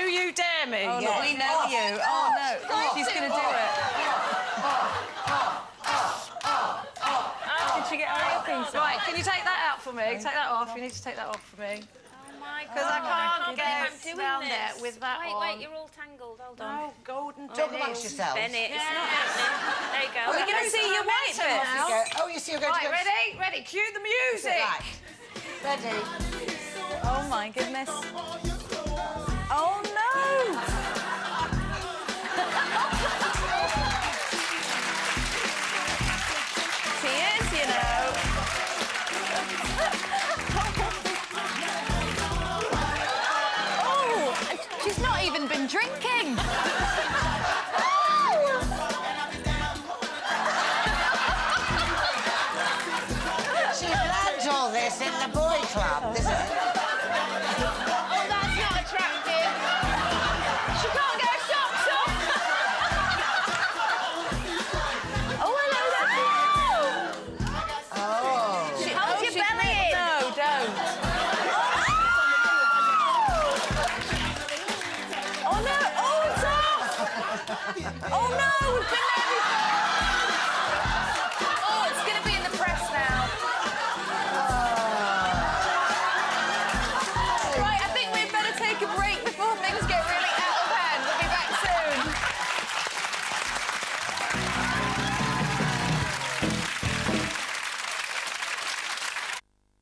you dare me? Oh, look, we know you. Oh, no. She's going to do it. Did she get her earpiece? Right, can you take that out for me? Take that off. You need to take that off for me. Oh, my God. Because I can't get doing down this. there with that on. Wait, you're all tangled. Hold on. Oh, golden Talk amongst yourselves. Bennett, it's not happening. There you go. We're going to see your white bit. Oh, you see, you're going Right, to go... ready? Ready. Cue the music. Right. Ready. Oh, my goodness. Oh, no. She is, you know. Oh, she's not even been drinking. She planned all this in the boy club. This is... Oh, that's not attractive. She can't get her socks off. Oh, hello there. Oh. Hold your belly in. No, don't. Oh, no. Oh, it's off. Oh, no. We've been there before. Oh, it's going to be in the press now. Right, I think we'd better take a break before things get really out of hand. We'll be back soon.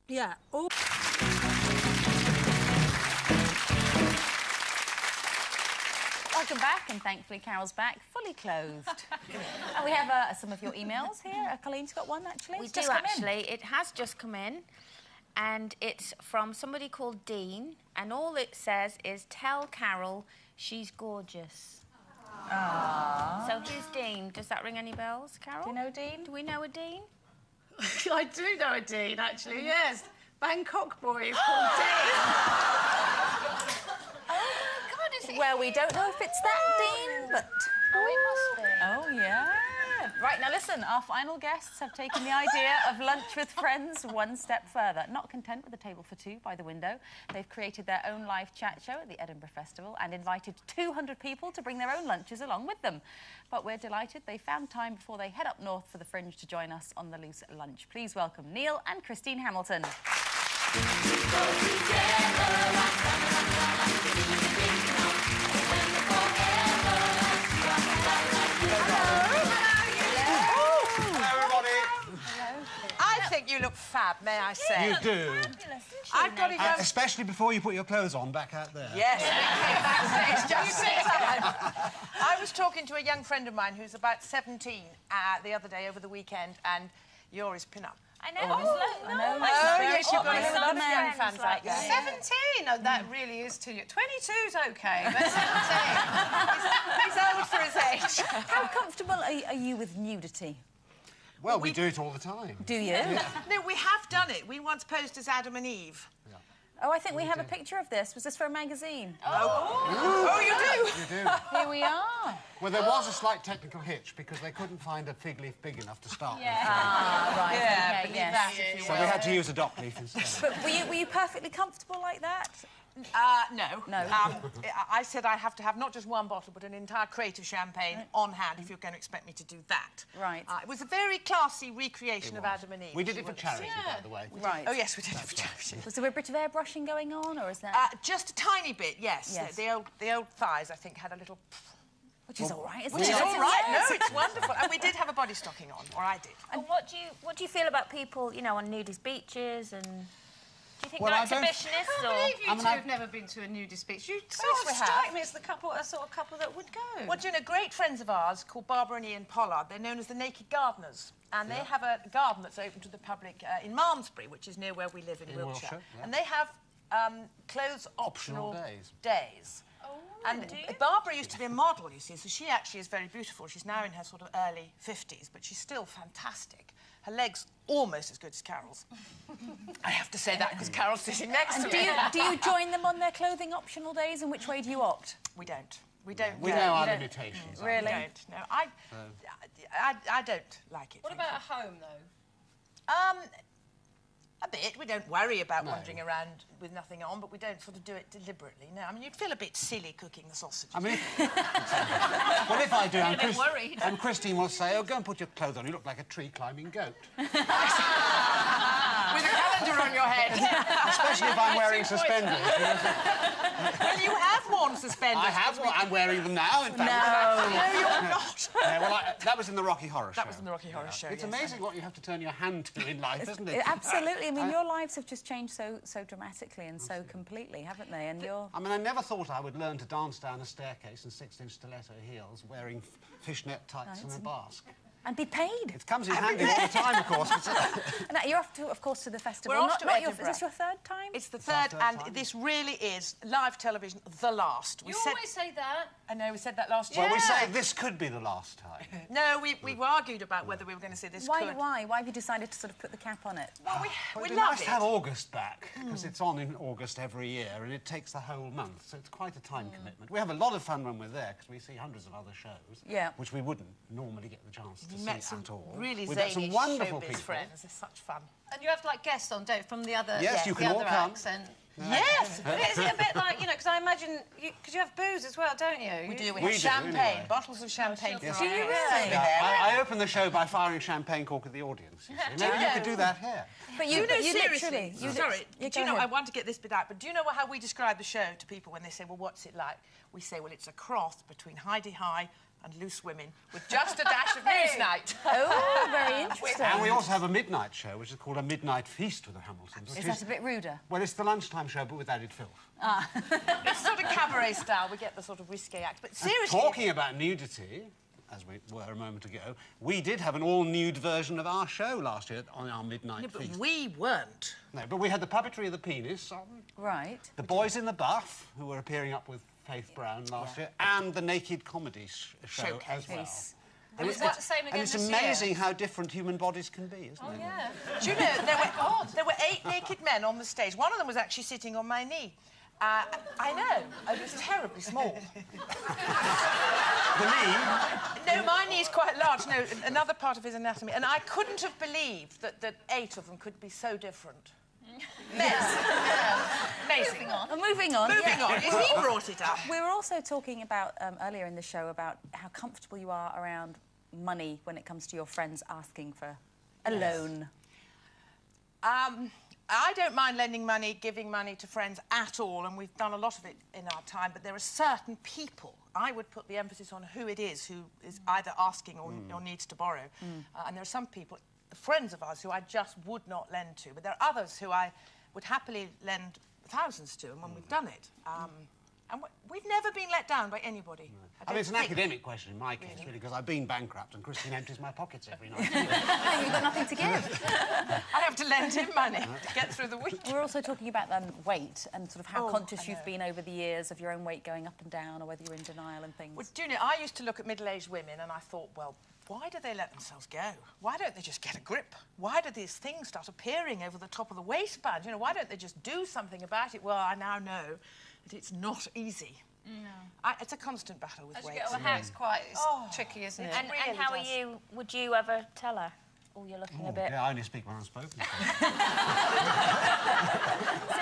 Yeah. Oh. Welcome back, and thankfully Carol's back, fully clothed. And we have some of your emails here. Colleen's got one, actually. We It's do, just come in. actually. It has just come in, and it's from somebody called Dean, and all it says is, tell Carol she's gorgeous. Aww. So who's Dean? Does that ring any bells, Carol? Do you know Dean? Do we know a Dean? I do know a Dean, actually, yes. Bangkok boy is called Dean. Well, we don't know if it's that Dean, but... Oh, it must be. Oh, yeah. Right, now listen, our final guests have taken the idea of lunch with friends one step further. Not content with a table for two by the window, they've created their own live chat show at the Edinburgh Festival and invited 200 people to bring their own lunches along with them. But we're delighted they found time before they head up north for the Fringe to join us on the Loose Lunch. Please welcome Neil and Christine Hamilton. I think you look fab, may I say. You do. I've got to go... Especially before you put your clothes on back out there. Yes, we came backstage just in time. I was talking to a young friend of mine who's about 17 the other day over the weekend, and you're his pin-up. I know. I know. Oh, yes, you've got my a lot of son's young friends fans out there. like 17? Oh, that really is too young. 22's OK, but 17. he's old for his age. How comfortable are you with nudity? Well, we do it all the time. Do you? No, we have done it. We once posed as Adam and Eve. Oh, I think we have a picture of this. Was this for a magazine? Oh, you do? You do. Here we are. Well, there was a slight technical hitch because they couldn't find a fig leaf big enough to start with. Ah, right. Yeah, okay, believe yes. that if you So we had to use a dock leaf instead. But were you perfectly comfortable like that? No. No. I said I have to have not just one bottle, but an entire crate of champagne on hand if you're going to expect me to do that. Right. It was a very classy recreation of Adam and Eve. We did it for charity, by the way. Right. Oh, yes, we did it for charity. Was there a bit of airbrushing going on, or is that... Just a tiny bit, yes. Yes. The old thighs, I think, had a little... which is all right, isn't Which it? is all right. No, it's wonderful. And we did have a body stocking on, or I did. And what do you feel about people, you know, on nudist beaches and... Do you think Well, they're I don't- exhibitionists or... You two have never been to a nudist beach. You sort of strike me as the sort of couple that would go. Well, do you know, great friends of ours called Barbara and Ian Pollard, they're known as the Naked Gardeners. And they have a garden that's open to the public in Malmesbury, which is near where we live in Wiltshire. yeah. And they have clothes optional days. Oh, And Barbara used to be a model, you see, so she actually is very beautiful. She's now in her sort of early 50s, but she's still fantastic. Her legs almost as good as Carol's. I have to say that because Carol's sitting next to me. Do you join them on their clothing optional days, and which way do you opt? We don't. We don't. We go. know our We don't- limitations. We don't. No, I don't like it. What about at home, though? A bit. We don't worry about wandering around with nothing on, but we don't sort of do it deliberately. No, I mean, you'd feel a bit silly cooking the sausages. I mean, well, if I do, worried. and Christine will say, oh, go and put your clothes on. You look like a tree-climbing goat. With a calendar on your head. Especially if I'm wearing suspenders. Well, you have worn suspenders. I have. I'm wearing them now, in fact. No, you're not. Well, that was in the Rocky Horror Show. That was in the Rocky Horror Show, It's yes. amazing what you have to turn your hand to in life, isn't it? Absolutely. I mean, your lives have just changed so dramatically and so completely, haven't they? And you're... I mean, I never thought I would learn to dance down a staircase in 6-inch stiletto heels, wearing fishnet tights and a basque. And be paid. It comes in handy all the time, of course. And you're off to, of course, to the festival. We're off to Is Edinburgh. this your third time? It's the third, third and time. this really is live television, the last. You always say that. I know, we said that last year. Well, we say this could be the last time. No, we've argued about whether we were going to say this could. Why have you decided to sort of put the cap on it? Well, Well, we it'd be love nice it. to have August back, because it's on in August every year, and it takes the whole month, so it's quite a time commitment. We have a lot of fun when we're there, because we see hundreds of other shows, which we wouldn't normally get the chance to We see met some at all. really We've met some zany wonderful showbiz people. friends. It's such fun. And you have, like, guests on, don't you, from the other... Yes, you can the all other come. acts and... Yes. But is it a bit like, you know, because I imagine... Because you have booze as well, don't you? We do. We We have do, champagne, anyway. bottles of champagne. Yes. for Do our you guests. really? I open the show by firing champagne cork at the audience. You see. Maybe you could do that here. But You know, you seriously. literally... Sorry, Yeah, do you go know, ahead. I want to get this bit out, but do you know how we describe the show to people when they say, well, what's it like? We say, well, it's a cross between Heidi High and Loose Women with just a dash of Newsnight. Oh, very interesting. And we also have a midnight show, which is called a Midnight Feast with the Hamiltons. Which Is that a bit ruder? Well, it's the lunchtime show, but with added filth. It's sort of cabaret style. We get the sort of risque act. But seriously... Talking about nudity, as we were a moment ago, we did have an all-nude version of our show last year on our Midnight No, but Feast. we weren't. No, but we had the puppetry of the penis on, Right. the boys in the buff, who were appearing up with Faith Brown last year, and the naked comedy show as well. Showcase. And is that the same again And it's this year? amazing how different human bodies can be, isn't it? Yeah. Do you know, there were 8 naked men on the stage. One of them was actually sitting on my knee. I know. It was terribly small. The knee, No, my knee is quite large. No, another part of his anatomy. And I couldn't have believed that 8 of them could be so different. Amazing. Moving on. Moving yeah. on. He brought it up. We were also talking about, earlier in the show, about how comfortable you are around money when it comes to your friends asking for a loan. I don't mind lending money, giving money to friends at all, and we've done a lot of it in our time, but there are certain people, I would put the emphasis on who it is who is either asking or needs to borrow. And there are some people, friends of ours, who I just would not lend to, but there are others who I would happily lend thousands to, and when we've done it. And we've never been let down by anybody. I mean, it's an don't think. academic question in my case, really, because I've been bankrupt and Christine empties my pockets every night. You've got nothing to give. I have to lend him money to get through the week. We're also talking about weight and sort of how Oh, conscious I you've know. been over the years of your own weight going up and down, or whether you're in denial and things. Well, do you know, I used to look at middle-aged women and I thought, well, why do they let themselves go? Why don't they just get a grip? Why do these things start appearing over the top of the waistband? You know, why don't they just do something about it? Well, I now know that it's not easy. No. It's a constant battle with As you weight. get older, how it's quite tricky, isn't it? It And really and how how does. are you? Would you ever tell her? Oh, you're looking a bit... Yeah, I only speak when I'm spoken to. So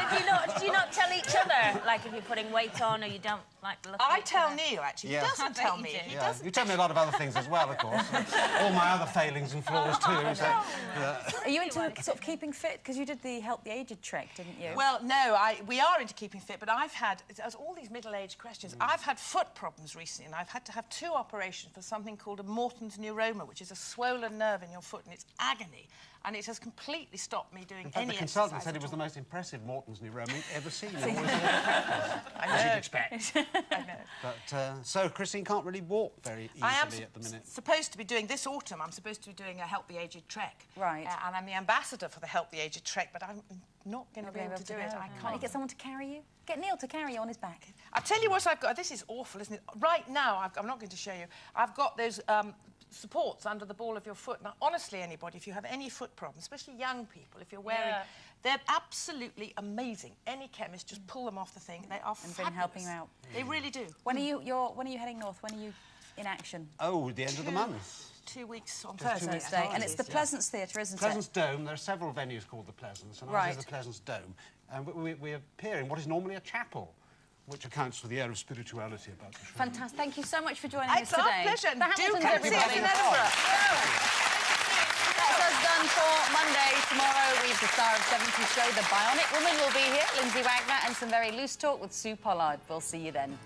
do you not tell each other, like, if you're putting weight on or you don't like look at I each tell other? Neil, actually. Yeah. He doesn't I bet tell you me. do. He Yeah, doesn't. you tell me a lot of other things as well, of course. All my other failings and flaws too. So, Are you into sort of keeping fit? Because you did the Help the Aged trek, didn't you? Well, no, we are into keeping fit, but I've had, as all these middle-aged questions, I've had foot problems recently, and I've had to have 2 operations for something called a Morton's neuroma, which is a swollen nerve in your foot, and it's agony. And it has completely stopped me doing in fact, any the consultant exercise said it at was the all. most impressive Morton's neuroma he'd ever seen. I As know. you'd expect. I know. But, so Christine can't really walk very easily I am at the minute. supposed to be doing, this autumn, I'm supposed to be doing a Help the Aged trek. Right. And I'm the ambassador for the Help the Aged trek, but I'm not going to be able to do it. I Can't you can't. get someone to carry you? Get Neil to carry you on his back. I'll tell you what I've got. This is awful, isn't it? Right now, I'm not going to show you. I've got those supports under the ball of your foot. Now, honestly, anybody, if you have any foot problems, especially young people, if you're wearing... Yeah. They're absolutely amazing. Any chemist, just pull them off the thing. They are And been fabulous. helping you out. They really do. When are you heading north? When are you in action? Oh, the end of the month. 2 weeks on Just 2 weeks' Thursday. time. And it's the Pleasance Theatre, isn't Pleasance Dome. There are several venues called the Pleasance, and ours Right. is the Pleasance Dome. And we appear in what is normally a chapel, which accounts for the air of spirituality about the show. Fantastic. Thank you so much for joining us It's our today. pleasure. The Do Hamiltons, come see us everybody. in Edinburgh. That's us done for Monday. Tomorrow, we've the star of 70s show, The Bionic Woman, will be here, Lindsay Wagner, and some very loose talk with Sue Pollard. We'll see you then.